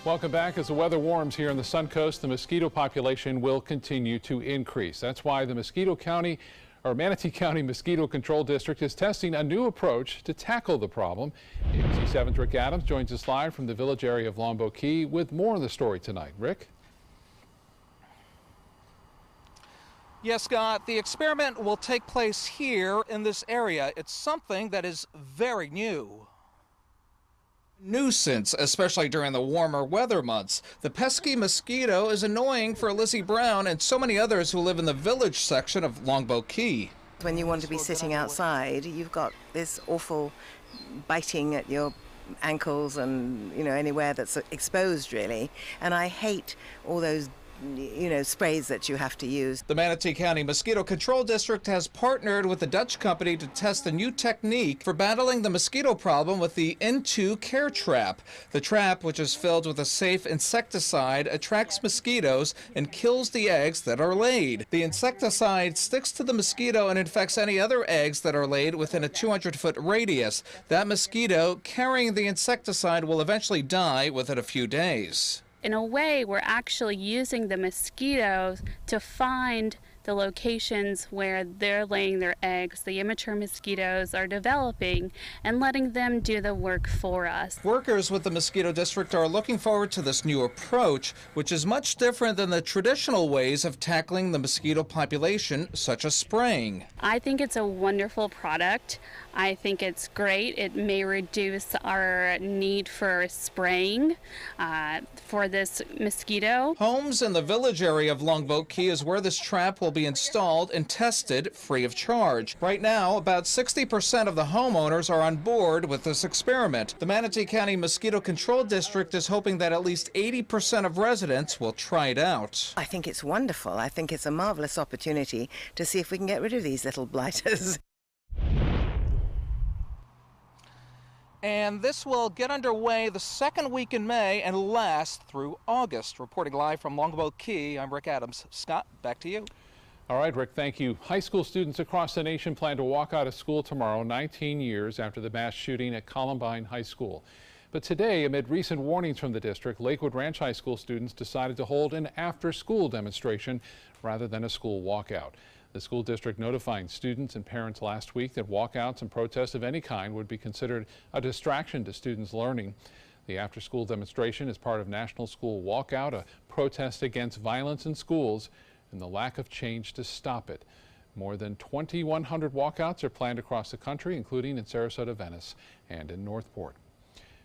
Welcome back. As the weather warms here on the Suncoast, the mosquito population will continue to increase. That's why the Manatee County Mosquito Control District is testing a new approach to tackle the problem. ABC 7's Rick Adams joins us live from the village area of Longboat Key with more on the story tonight. Rick? Yes, Scott, the experiment will take place here in this area. It's something that is very new. Nuisance, especially during the warmer weather months. The pesky mosquito is annoying for Lizzie Brown and so many others who live in the village section of Longboat Key. When you want to be sitting outside, you've got this awful biting at your ankles and, anywhere that's exposed, really. And I hate all those sprays that you have to use. The Manatee County Mosquito Control District has partnered with a Dutch company to test a new technique for battling the mosquito problem with the N2 Care Trap. The trap, which is filled with a safe insecticide, attracts mosquitoes and kills the eggs that are laid. The insecticide sticks to the mosquito and infects any other eggs that are laid within a 200-foot radius. That mosquito carrying the insecticide will eventually die within a few days. In a way, we're actually using the mosquitoes to find the locations where they're laying their eggs. The immature mosquitoes are developing and letting them do the work for us. Workers with the Mosquito District are looking forward to this new approach, which is much different than the traditional ways of tackling the mosquito population, such as spraying. I think it's a wonderful product. I think it's great. It may reduce our need for spraying for this mosquito. Homes in the village area of Longboat Key is where this trap will be installed and tested free of charge. Right now, about 60% of the homeowners are on board with this experiment. The Manatee County Mosquito Control District is hoping that at least 80% of residents will try it out. I think it's wonderful. I think it's a marvelous opportunity to see if we can get rid of these little blighters. And this will get underway the second week in May and last through August. Reporting live from Longboat Key, I'm Rick Adams. Scott, back to you. All right, Rick, thank you. High school students across the nation plan to walk out of school tomorrow, 19 years after the mass shooting at Columbine High School. But today, amid recent warnings from the district, Lakewood Ranch High School students decided to hold an after-school demonstration rather than a school walkout. The school district notifying students and parents last week that walkouts and protests of any kind would be considered a distraction to students' learning. The after-school demonstration is part of National School Walkout, a protest against violence in schools and the lack of change to stop it. More than 2,100 walkouts are planned across the country, including in Sarasota, Venice, and in Northport.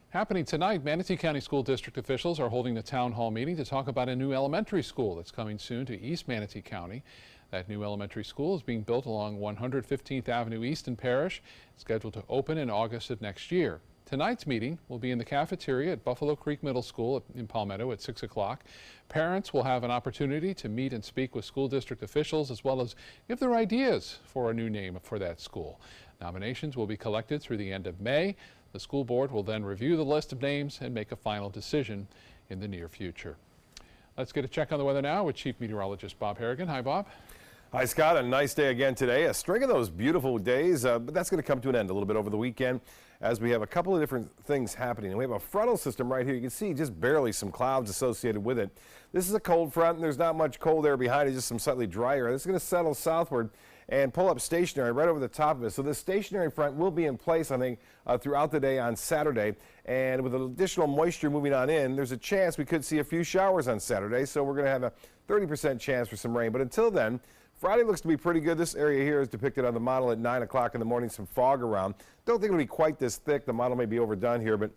Happening tonight, Manatee County School District officials are holding a town hall meeting to talk about a new elementary school that's coming soon to East Manatee County. That new elementary school is being built along 115th Avenue East in Parrish, scheduled to open in August of next year. Tonight's meeting will be in the cafeteria at Buffalo Creek Middle School in Palmetto at 6 o'clock. Parents will have an opportunity to meet and speak with school district officials as well as give their ideas for a new name for that school. Nominations will be collected through the end of May. The school board will then review the list of names and make a final decision in the near future. Let's get a check on the weather now with Chief Meteorologist Bob Harrigan. Hi, Bob. Hi, Scott. A nice day again today. A string of those beautiful days, but that's going to come to an end a little bit over the weekend as we have a couple of different things happening. And we have a frontal system right here. You can see just barely some clouds associated with it. This is a cold front, and there's not much cold air behind it, just some slightly drier. This is going to settle southward and pull up stationary right over the top of it. So this stationary front will be in place, I think, throughout the day on Saturday. And with additional moisture moving on in, there's a chance we could see a few showers on Saturday. So we're going to have a 30% chance for some rain. But until then, Friday looks to be pretty good. This area here is depicted on the model at 9 o'clock in the morning, some fog around. Don't think it'll be quite this thick. The model may be overdone here, but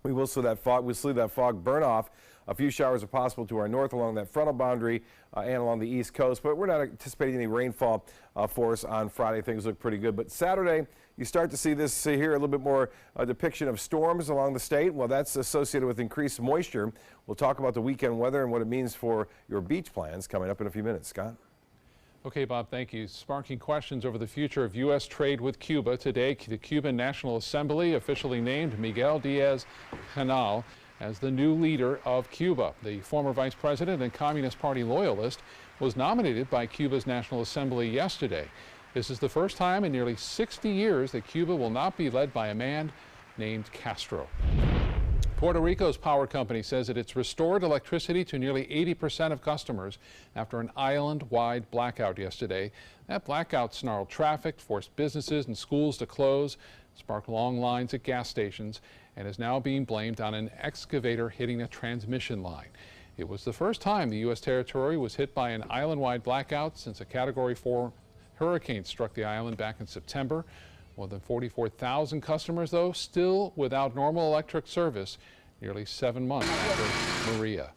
we will see that fog burn off. A few showers are possible to our north along that frontal boundary and along the east coast, but we're not anticipating any rainfall for us on Friday. Things look pretty good. But Saturday, you start to see this here, a little bit more depiction of storms along the state. Well, that's associated with increased moisture. We'll talk about the weekend weather and what it means for your beach plans coming up in a few minutes. Scott? Okay, Bob, thank you. Sparking questions over the future of U.S. trade with Cuba. Today, the Cuban National Assembly officially named Miguel Díaz-Canel as the new leader of Cuba. The former vice president and Communist Party loyalist was nominated by Cuba's National Assembly yesterday. This is the first time in nearly 60 years that Cuba will not be led by a man named Castro. Puerto Rico's power company says that it's restored electricity to nearly 80% of customers after an island-wide blackout yesterday. That blackout snarled traffic, forced businesses and schools to close, sparked long lines at gas stations, and is now being blamed on an excavator hitting a transmission line. It was the first time the U.S. territory was hit by an island-wide blackout since a Category 4 hurricane struck the island back in September. More than 44,000 customers, though, still without normal electric service nearly 7 months after Maria.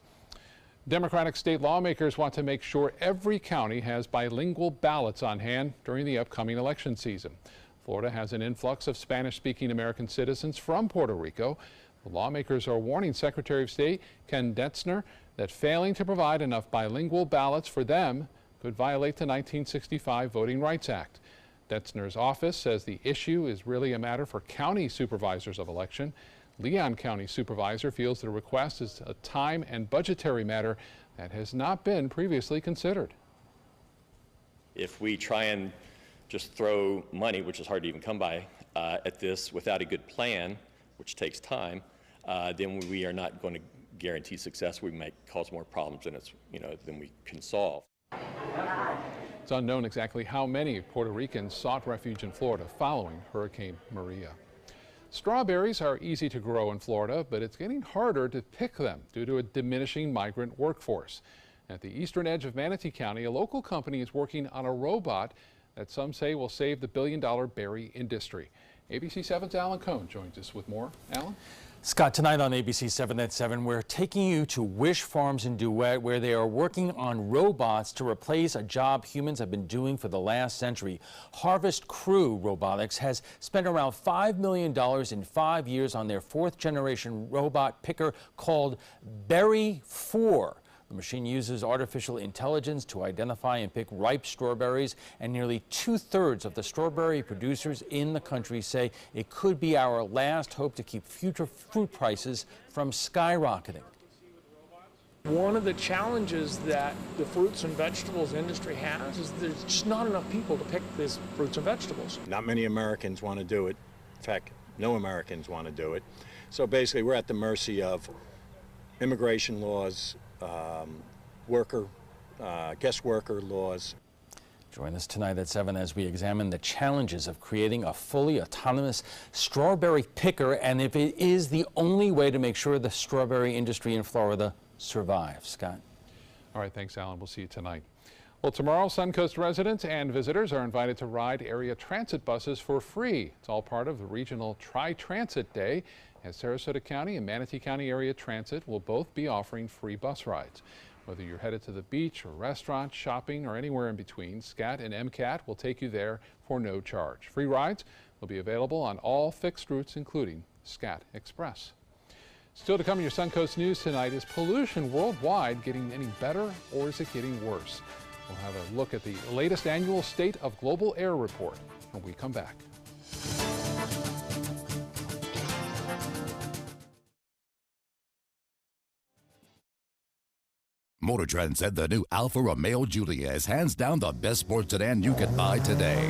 Democratic state lawmakers want to make sure every county has bilingual ballots on hand during the upcoming election season. Florida has an influx of Spanish-speaking American citizens from Puerto Rico. The lawmakers are warning Secretary of State Ken Detzner that failing to provide enough bilingual ballots for them could violate the 1965 Voting Rights Act. Detzner's office says the issue is really a matter for county supervisors of election. Leon County supervisor feels the request is a time and budgetary matter that has not been previously considered. If we try and just throw money, which is hard to even come by, at this without a good plan, which takes time, then we are not going to guarantee success. We might cause more problems than we can solve. It's unknown exactly how many Puerto Ricans sought refuge in Florida following Hurricane Maria. Strawberries are easy to grow in Florida, but it's getting harder to pick them due to a diminishing migrant workforce. At the eastern edge of Manatee County, a local company is working on a robot that some say will save the billion-dollar berry industry. ABC 7's Alan Cohn joins us with more. Alan? Scott, tonight on ABC 7 at 7, we're taking you to Wish Farms in Duet, where they are working on robots to replace a job humans have been doing for the last century. Harvest Crew Robotics has spent around $5 million in 5 years on their fourth-generation robot picker called Berry 4. The machine uses artificial intelligence to identify and pick ripe strawberries, and nearly 2/3 of the strawberry producers in the country say it could be our last hope to keep future fruit prices from skyrocketing. One of the challenges that the fruits and vegetables industry has is there's just not enough people to pick these fruits and vegetables. Not many Americans want to do it. In fact, no Americans want to do it. So basically, we're at the mercy of immigration laws, guest worker laws. Join us tonight at 7 as we examine the challenges of creating a fully autonomous strawberry picker and if it is the only way to make sure the strawberry industry in Florida survives. Scott? All right, thanks, Alan. We'll see you tonight. Well, tomorrow, Suncoast residents and visitors are invited to ride area transit buses for free. It's all part of the regional Tri-Transit Day, as Sarasota County and Manatee County Area Transit will both be offering free bus rides. Whether you're headed to the beach or restaurant, shopping, or anywhere in between, SCAT and MCAT will take you there for no charge. Free rides will be available on all fixed routes, including SCAT Express. Still to come in your Suncoast News tonight, is pollution worldwide getting any better or is it getting worse? We'll have a look at the latest annual State of Global Air report when we come back. Motor Trend said the new Alfa Romeo Giulia is hands down the best sports sedan you can buy today.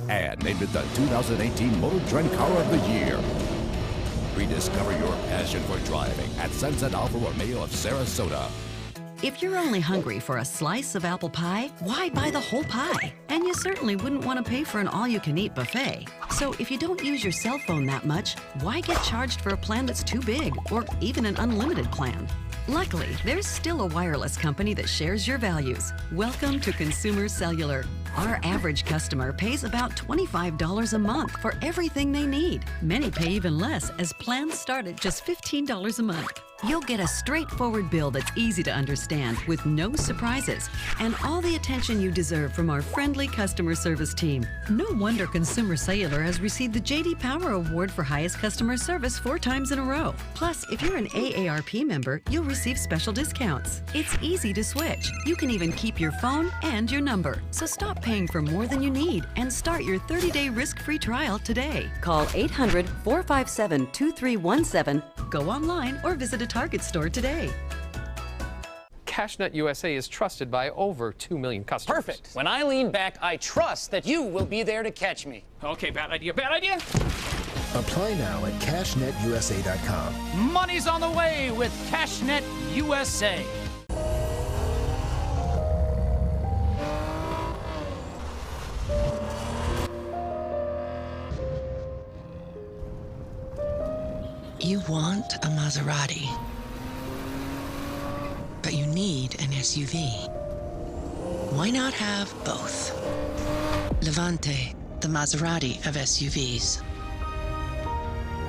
And named it the 2018 Motor Trend Car of the Year. Rediscover your passion for driving at Sunset Alfa Romeo of Sarasota. If you're only hungry for a slice of apple pie, why buy the whole pie? And you certainly wouldn't want to pay for an all-you-can-eat buffet. So if you don't use your cell phone that much, why get charged for a plan that's too big or even an unlimited plan? Luckily, there's still a wireless company that shares your values. Welcome to Consumer Cellular. Our average customer pays about $25 a month for everything they need. Many pay even less, as plans start at just $15 a month. You'll get a straightforward bill that's easy to understand with no surprises and all the attention you deserve from our friendly customer service team. No wonder Consumer Cellular has received the J.D. Power Award for highest customer service 4 times in a row. Plus, if you're an AARP member, you'll receive special discounts. It's easy to switch. You can even keep your phone and your number. So stop paying for more than you need and start your 30-day risk-free trial today. Call 800-457-2317. Go online or visit a Target store today. CashNet USA is trusted by over 2 million customers. Perfect. When I lean back, I trust that you will be there to catch me. Okay, bad idea, bad idea. Apply now at CashNetUSA.com. Money's on the way with CashNet USA. You want a Maserati, but you need an SUV. Why not have both? Levante, the Maserati of SUVs.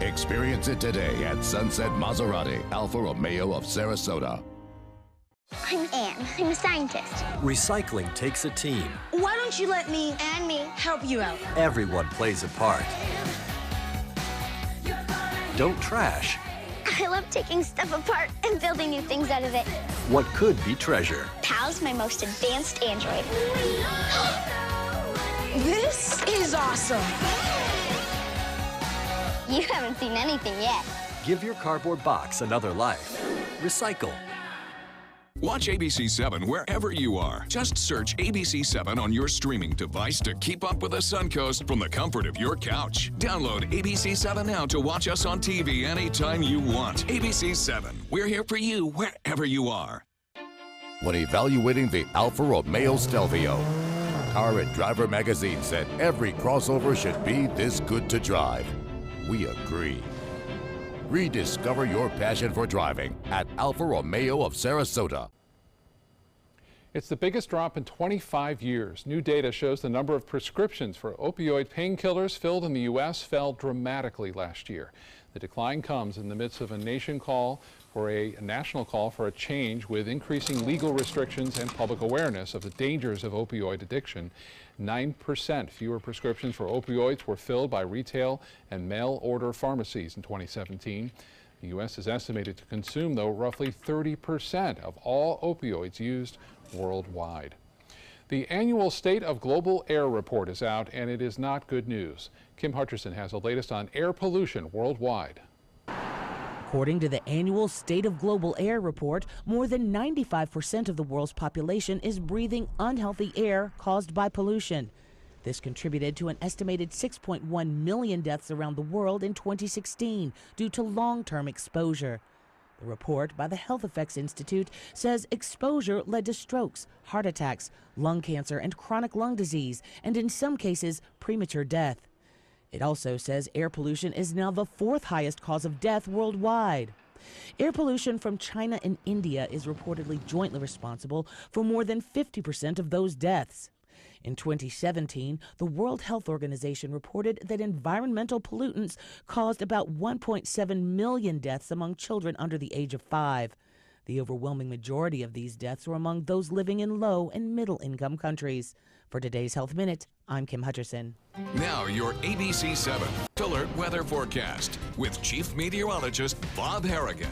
Experience it today at Sunset Maserati, Alfa Romeo of Sarasota. I'm Anne. I'm a scientist. Recycling takes a team. Why don't you let me and me help you out? Everyone plays a part. Don't trash I love taking stuff apart and building new things out of it. what could be treasure. Pal's my most advanced android. This is awesome. You haven't seen anything yet. Give your cardboard box another life. Recycle. Watch ABC7 wherever you are. Just search ABC7 on your streaming device to keep up with the Suncoast from the comfort of your couch. Download ABC7 now to watch us on TV anytime you want. ABC7, we're here for you wherever you are. When evaluating the Alfa Romeo Stelvio, Car and Driver magazine said every crossover should be this good to drive. We agree. Rediscover your passion for driving at Alfa Romeo of Sarasota. It's the biggest drop in 25 years. New data shows the number of prescriptions for opioid painkillers filled in the U.S. fell dramatically last year. The decline comes in the midst of a national call for a change with increasing legal restrictions and public awareness of the dangers of opioid addiction. 9% fewer prescriptions for opioids were filled by retail and mail-order pharmacies in 2017. The U.S. is estimated to consume, though, roughly 30% of all opioids used worldwide. The annual State of Global Air report is out, and it is not good news. Kim Hutcherson has the latest on air pollution worldwide. According to the annual State of Global Air report, more than 95% of the world's population is breathing unhealthy air caused by pollution. This contributed to an estimated 6.1 million deaths around the world in 2016 due to long-term exposure. The report by the Health Effects Institute says exposure led to strokes, heart attacks, lung cancer, and chronic lung disease, and in some cases, premature death. It also says air pollution is now the fourth highest cause of death worldwide. Air pollution from China and India is reportedly jointly responsible for more than 50% of those deaths. In 2017, the World Health Organization reported that environmental pollutants caused about 1.7 million deaths among children under the age of 5. The overwhelming majority of these deaths were among those living in low and middle-income countries. For today's Health Minute, I'm Kim Hutcherson. Now your ABC7 alert weather forecast with Chief Meteorologist Bob Harrigan.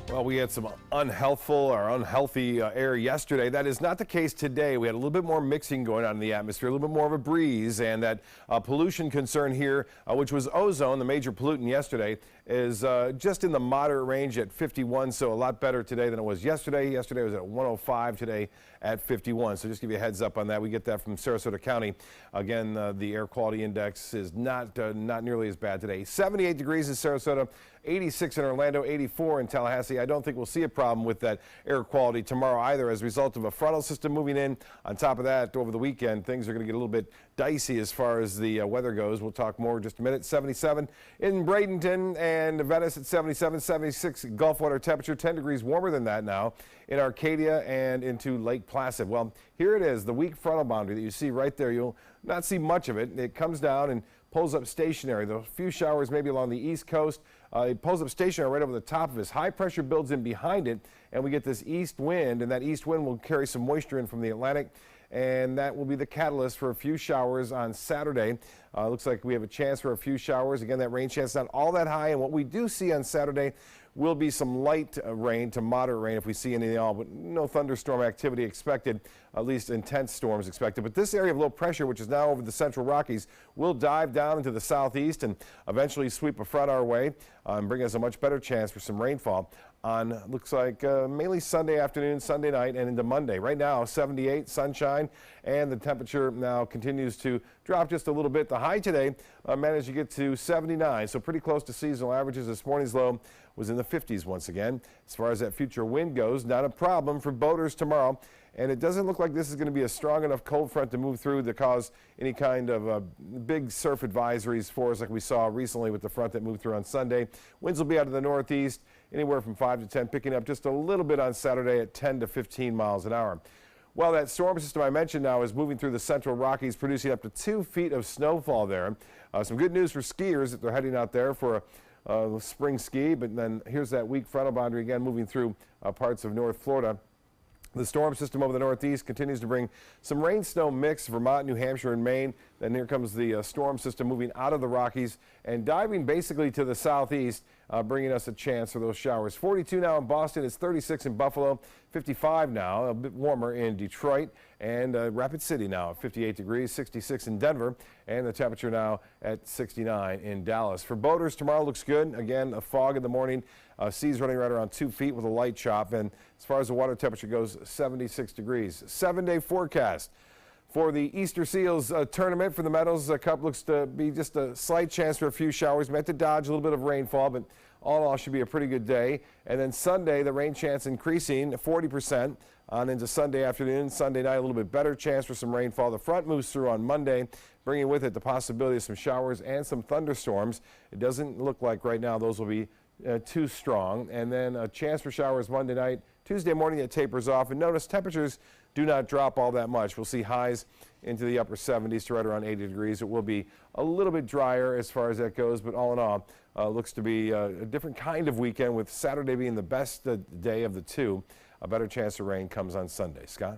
Well, we had some unhealthy air yesterday. That is not the case today. We had a little bit more mixing going on in the atmosphere, a little bit more of a breeze, and that pollution concern here, which was ozone, the major pollutant yesterday, is just in the moderate range at 51, so a lot better today than it was yesterday. Yesterday was at 105, today at 51. So just give you a heads up on that. We get that from Sarasota County. Again, the air quality index is not nearly as bad today. 78 degrees in Sarasota, 86 in Orlando, 84 in Tallahassee. I don't think we'll see a problem with that air quality tomorrow either as a result of a frontal system moving in. On top of that, over the weekend, things are going to get a little bit dicey as far as the weather goes. We'll talk more in just a minute. 77 in Bradenton and Venice at 77, 76 Gulf water temperature, 10 degrees warmer than that now in Arcadia and into Lake Placid. Well, here it is, the weak frontal boundary that you see right there. You'll not see much of it. It comes down and pulls up stationary. There are a few showers maybe along the east coast. It pulls up stationary right over the top of us. High pressure builds in behind it, and we get this east wind, and that east wind will carry some moisture in from the Atlantic, and that will be the catalyst for a few showers on Saturday. Looks like we have a chance for a few showers. Again, that rain chance not all that high, and what we do see on Saturday will be some light rain to moderate rain if we see anything at all, but no thunderstorm activity expected, at least intense storms expected. But this area of low pressure, which is now over the central Rockies, will dive down into the southeast and eventually sweep a front our way and bring us a much better chance for some rainfall on, looks like, mainly Sunday afternoon, Sunday night, and into Monday. Right now, 78, sunshine, and the temperature now continues to drop just a little bit. The high high today managed to get to 79, so pretty close to seasonal averages. This morning's low was in the 50s once again. As far as that future wind goes, not a problem for boaters tomorrow. And it doesn't look like this is going to be a strong enough cold front to move through to cause any kind of big surf advisories for us like we saw recently with the front that moved through on Sunday. Winds will be out of the northeast, anywhere from 5 to 10, picking up just a little bit on Saturday at 10 to 15 miles an hour. Well, that storm system I mentioned now is moving through the central Rockies, producing up to 2 feet of snowfall there. Some good news for skiers that they're heading out there for a spring ski, but then here's that weak frontal boundary again moving through parts of North Florida. The storm system over the northeast continues to bring some rain-snow mix, Vermont, New Hampshire, and Maine. Then here comes the storm system moving out of the Rockies and diving basically to the southeast, bringing us a chance for those showers. 42 now in Boston. It's 36 in Buffalo, 55 now, a bit warmer in Detroit, and Rapid City now at 58 degrees, 66 in Denver, and the temperature now at 69 in Dallas. For boaters, tomorrow looks good. Again, a fog in the morning. Seas running right around 2 feet with a light chop, and as far as the water temperature goes, 76 degrees. 7-day forecast for the Easter Seals tournament for the Meadows Cup looks to be just a slight chance for a few showers. Meant to dodge a little bit of rainfall, but all in all should be a pretty good day. And then Sunday, the rain chance increasing 40% on into Sunday afternoon. Sunday night, a little bit better chance for some rainfall. The front moves through on Monday, bringing with it the possibility of some showers and some thunderstorms. It doesn't look like right now those will be too strong. And then a chance for showers Monday night. Tuesday morning it tapers off, and notice temperatures do not drop all that much. We'll see highs into the upper 70s to right around 80 degrees. It will be a little bit drier as far as that goes, but all in all, looks to be a different kind of weekend, with Saturday being the best day of the two. A better chance of rain comes on Sunday. Scott?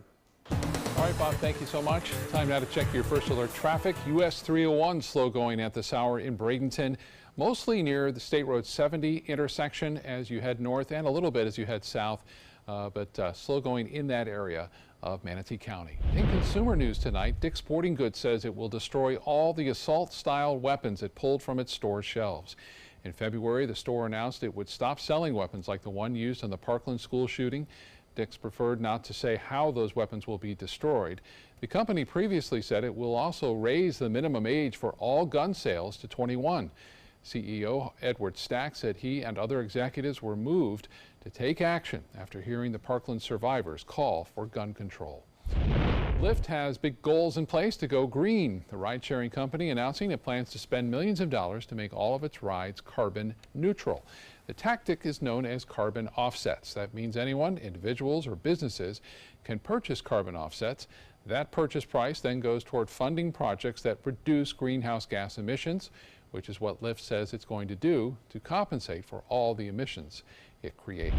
All right, Bob, thank you so much. Time now to check your first alert traffic. US 301 slow going at this hour in Bradenton, mostly near the State Road 70 intersection as you head north, and a little bit as you head south, but slow going in that area of Manatee County. In consumer news tonight, Dick's Sporting Goods says it will destroy all the assault-style weapons it pulled from its store shelves. In February, the store announced it would stop selling weapons like the one used in the Parkland school shooting. Dick's preferred not to say how those weapons will be destroyed. The company previously said it will also raise the minimum age for all gun sales to 21. CEO Edward Stack said he and other executives were moved to take action after hearing the Parkland survivors call for gun control. Lyft has big goals in place to go green. The ride-sharing company announcing it plans to spend millions of dollars to make all of its rides carbon neutral. The tactic is known as carbon offsets. That means anyone, individuals or businesses, can purchase carbon offsets. That purchase price then goes toward funding projects that reduce greenhouse gas emissions, which is what Lyft says it's going to do to compensate for all the emissions it creates.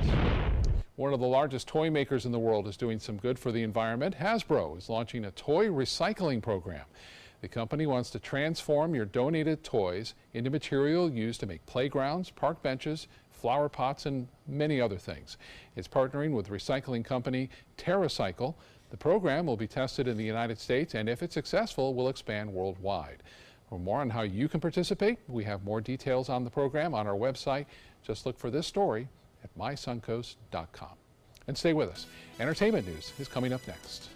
One of the largest toy makers in the world is doing some good for the environment. Hasbro is launching a toy recycling program. The company wants to transform your donated toys into material used to make playgrounds, park benches, flower pots, and many other things. It's partnering with recycling company TerraCycle. The program will be tested in the United States, and if it's successful, will expand worldwide. For more on how you can participate, we have more details on the program on our website. Just look for this story at mysuncoast.com. And stay with us. Entertainment news is coming up next.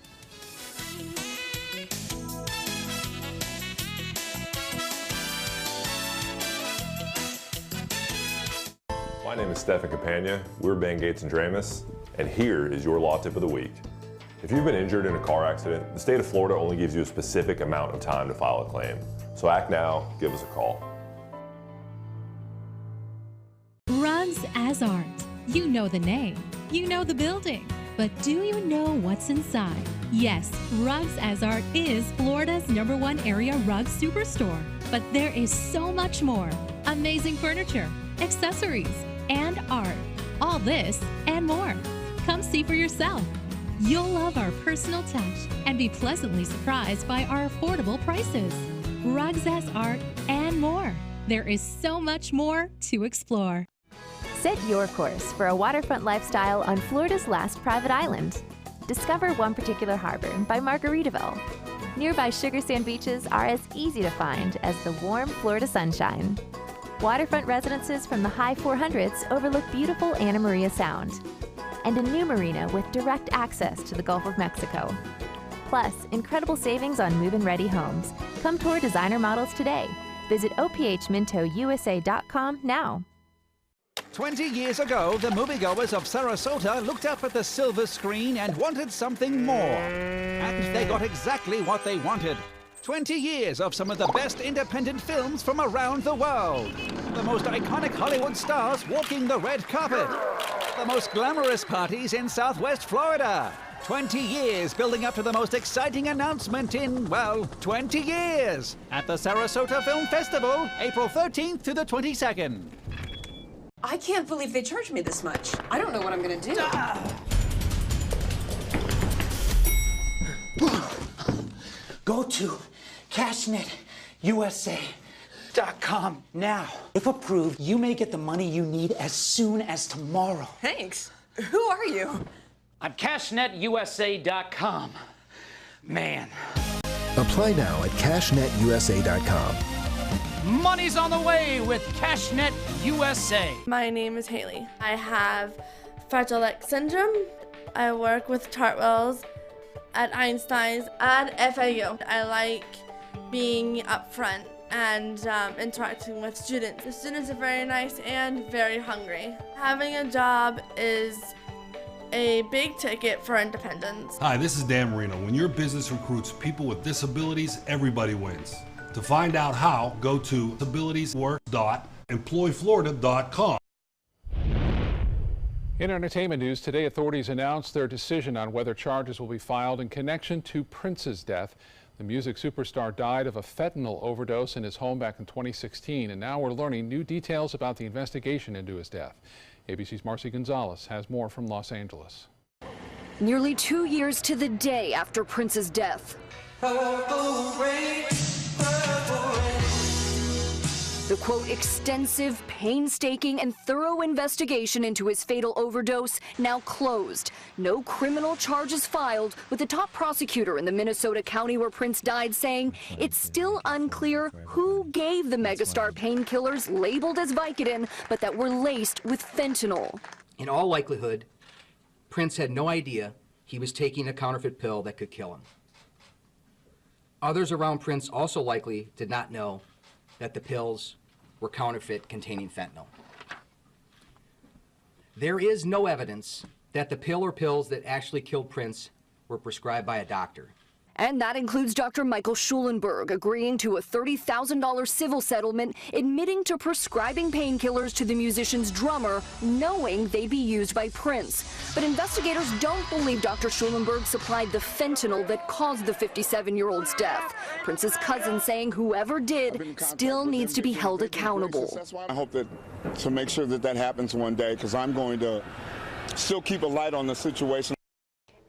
My name is Stefan Campagna. We're Ben Gates and Dramus, and here is your law tip of the week. If you've been injured in a car accident, the state of Florida only gives you a specific amount of time to file a claim. So act now, give us a call. Rugs as Art. You know the name, you know the building, but do you know what's inside? Yes, Rugs as Art is Florida's #1 area rug superstore, but there is so much more. Amazing furniture, accessories, and art. All this and more. Come see for yourself. You'll love our personal touch and be pleasantly surprised by our affordable prices. Rugs as Art and more. There is so much more to explore. Set your course for a waterfront lifestyle on Florida's last private island. Discover one particular harbor by Margaritaville. Nearby sugar sand beaches are as easy to find as the warm Florida sunshine. Waterfront residences from the high 400s overlook beautiful Anna Maria Sound, and a new marina with direct access to the Gulf of Mexico. Plus, incredible savings on move-in ready homes Come tour designer models today. Visit ophmintousa.com now. 20 years ago, the moviegoers of Sarasota looked up at the silver screen and wanted something more. And they got exactly what they wanted. 20 years of some of the best independent films from around the world. The most iconic Hollywood stars walking the red carpet. The most glamorous parties in Southwest Florida. 20 years building up to the most exciting announcement in, well, 20 years. At the Sarasota Film Festival, April 13th to the 22nd. I can't believe they charged me this much. I don't know what I'm gonna do. Go to CashNetUSA.com now. If approved, you may get the money you need as soon as tomorrow. Thanks. Who are you? I'm CashNetUSA.com. Man. Apply now at CashNetUSA.com. Money's on the way with CashNet USA. My name is Haley. I have Fragile X syndrome. I work with Chartwells at Einstein's and FAU. I like being up front and interacting with students. The students are very nice and very hungry. Having a job is a big ticket for independence. Hi, this is Dan Marino. When your business recruits people with disabilities, everybody wins. To find out how, go to disabilitieswork.employflorida.com. In entertainment news, today authorities announced their decision on whether charges will be filed in connection to Prince's death. The music superstar died of a fentanyl overdose in his home back in 2016, and now we're learning new details about the investigation into his death. ABC's Marcy Gonzalez has more from Los Angeles. Nearly 2 years to the day after Prince's death. The quote, extensive, painstaking, and thorough investigation into his fatal overdose now closed. No criminal charges filed, with the top prosecutor in the Minnesota county where Prince died saying it's still unclear who gave the megastar painkillers labeled as Vicodin, but that were laced with fentanyl. In all likelihood, Prince had no idea he was taking a counterfeit pill that could kill him. Others around Prince also likely did not know that the pills were counterfeit containing fentanyl. There is no evidence that the pill or pills that actually killed Prince were prescribed by a doctor. And that includes Dr. Michael Schulenberg agreeing to a $30,000 civil settlement, admitting to prescribing painkillers to the musician's drummer, knowing they'd be used by Prince. But investigators don't believe Dr. Schulenberg supplied the fentanyl that caused the 57-year-old's death. Prince's cousin saying whoever did still needs to be held accountable. I hope to make sure that happens one day, because I'm going to still keep a light on the situation.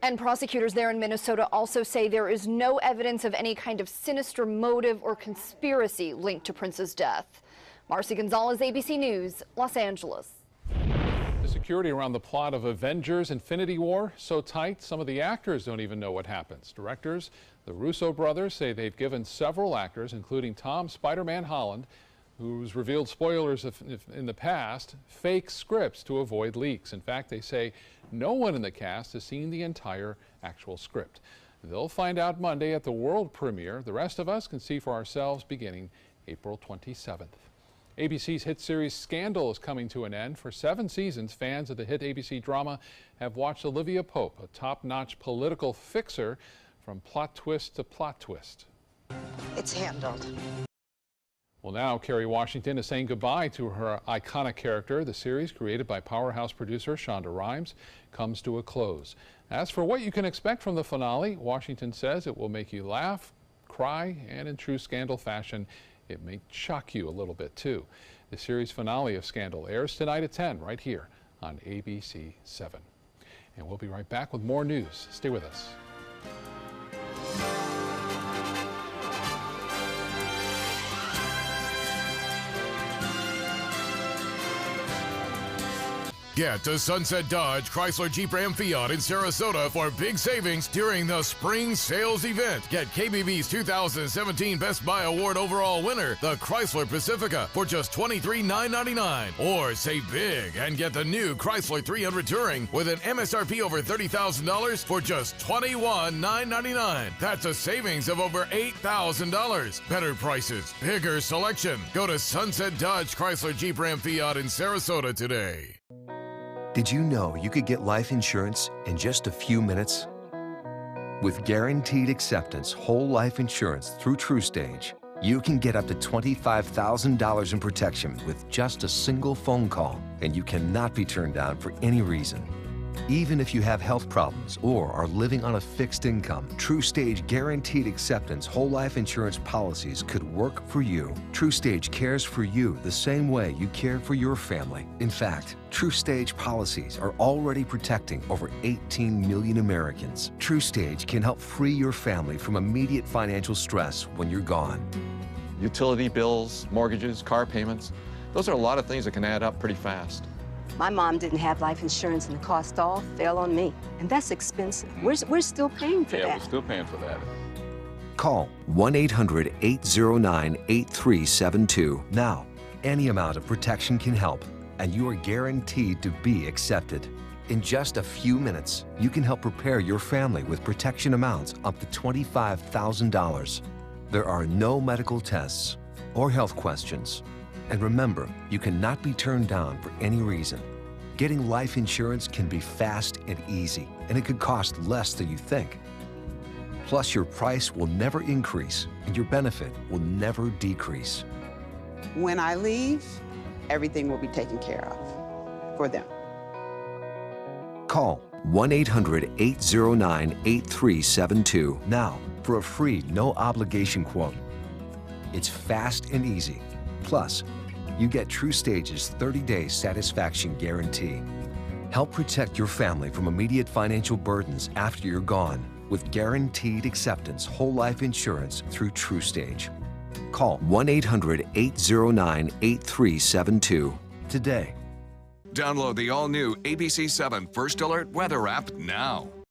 And prosecutors there in Minnesota also say there is no evidence of any kind of sinister motive or conspiracy linked to Prince's death. Marcy Gonzalez, ABC News, Los Angeles. The security around the plot of Avengers: Infinity War so tight, some of the actors don't even know what happens. Directors, the Russo brothers, say they've given several actors, including Tom Spider-Man Holland, who's revealed spoilers in the past, fake scripts to avoid leaks. In fact, they say no one in the cast has seen the entire actual script. They'll find out Monday at the world premiere. The rest of us can see for ourselves beginning April 27th. ABC's hit series Scandal is coming to an end. For 7 seasons, fans of the hit ABC drama have watched Olivia Pope, a top-notch political fixer, from plot twist to plot twist. It's handled. Well, now Kerry Washington is saying goodbye to her iconic character. The series, created by powerhouse producer Shonda Rhimes, comes to a close. As for what you can expect from the finale, Washington says it will make you laugh, cry, and in true Scandal fashion, it may shock you a little bit too. The series finale of Scandal airs tonight at 10 right here on ABC 7. And we'll be right back with more news. Stay with us. Get to Sunset Dodge, Chrysler, Jeep, Ram, Fiat in Sarasota for big savings during the spring sales event. Get KBB's 2017 Best Buy Award overall winner, the Chrysler Pacifica, for just $23,999. Or save big and get the new Chrysler 300 Touring with an MSRP over $30,000 for just $21,999. That's a savings of over $8,000. Better prices, bigger selection. Go to Sunset Dodge, Chrysler, Jeep, Ram, Fiat in Sarasota today. Did you know you could get life insurance in just a few minutes? With guaranteed acceptance whole life insurance through TruStage, you can get up to $25,000 in protection with just a single phone call, and you cannot be turned down for any reason. Even if you have health problems or are living on a fixed income, TruStage guaranteed acceptance whole life insurance policies could work for you. TruStage cares for you the same way you care for your family. In fact, TruStage policies are already protecting over 18 million Americans. TruStage can help free your family from immediate financial stress when you're gone. Utility bills, mortgages, car payments, those are a lot of things that can add up pretty fast. My mom didn't have life insurance and the cost all fell on me. And that's expensive. We're still paying for that. Yeah, we're still paying for that. Call 1-800-809-8372 now. Any amount of protection can help, and you are guaranteed to be accepted. In just a few minutes, you can help prepare your family with protection amounts up to $25,000. There are no medical tests or health questions. And remember, you cannot be turned down for any reason. Getting life insurance can be fast and easy, and it could cost less than you think. Plus, your price will never increase, and your benefit will never decrease. When I leave, everything will be taken care of for them. Call 1-800-809-8372 now for a free, no-obligation quote. It's fast and easy. Plus, you get TruStage's 30-day satisfaction guarantee. Help protect your family from immediate financial burdens after you're gone with guaranteed acceptance whole life insurance through TruStage. Call 1-800-809-8372 today. Download the all-new ABC 7 First Alert weather app now.